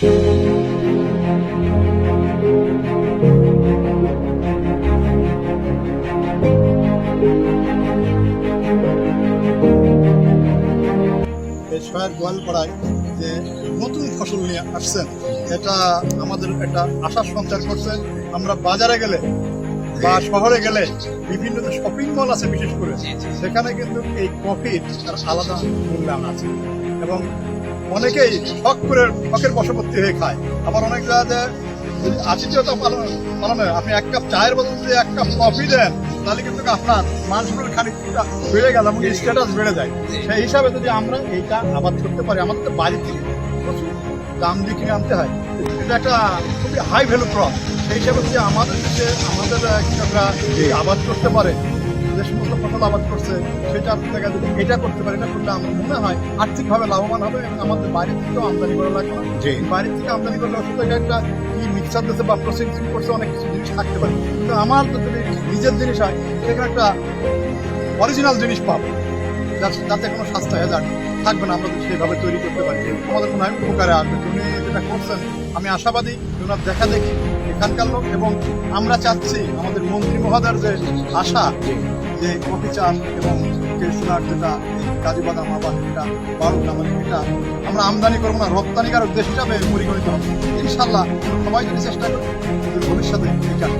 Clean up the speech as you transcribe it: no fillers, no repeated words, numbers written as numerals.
সহায়ক গোয়ালপাড়ায় যে নতুন ফসল নিয়ে আসছেন, এটা আমাদের একটা আশার সঞ্চার করছে। আমরা বাজারে গেলে বা শহরে গেলে বিভিন্ন যে শপিং মল আছে বিশেষ করে, সেখানে কিন্তু এই কফির তার আলাদা মূল্যায়ন আছে এবং অনেকেই শখের বশবর্তী হয়ে খায়। আবার অনেক জায়গায় আতিথেয়তা পালনে আপনি এক কাপ চায়ের বদলে যদি এক কাপ কফি দেন, তাহলে কিন্তু আপনার মানুষের খানিকটা বেড়ে গেল এবং স্ট্যাটাস বেড়ে যায়। সেই হিসাবে যদি আমরা এইটা আবাদ করতে পারি, আমাদের তো বাড়ি থেকে প্রচুর দাম দিয়ে কিনে আনতে হয়, এটা একটা খুবই হাই ভ্যালু ক্রপ। সেই হিসাবে যদি আমাদের দেশে আমাদের কৃষকরা আবাদ করতে পারে, যে সমস্ত ফসল আবাদ করছে সেটা থেকে যদি এটা করতে পারে, এটা করলে আমার মনে হয় আর্থিকভাবে লাভবান হবে এবং আমাদের বাইরে থেকেও আমদানি করা লাগবে না। বাইরে থেকে আমদানি করলে অসুবিধা একটা কি মিক্সার দিতে বা প্রসেসিং করছে অনেক কিছু জিনিস থাকতে পারে, কিন্তু আমার যদি নিজের জিনিস হয় সেখানে একটা অরিজিনাল জিনিস পাবো, যাতে কোনো সাশ্রয় হাজার থাকবে না। আমরা যদি সেইভাবে তৈরি করতে পারি আমাদের মনে হয় উপকারে আসবে। উনি যেটা করছেন আমি আশাবাদী, ওনার দেখা দেখি এখানকার লোক, এবং আমরা চাচ্ছি আমাদের মন্ত্রী মহোদয়ের যে আশা যে কফি চাষ এবং কৃষ্ণার যেটা কাজু বাদাম আবাদ, এটা বাড়ুক, আমাদের এটা আমরা আমদানি করবো না, রপ্তানিকারক দেশ হিসাবে পরিগণিত হবে ইনশাল্লাহ। সবাই যদি চেষ্টা করি ভবিষ্যতে এই চাষ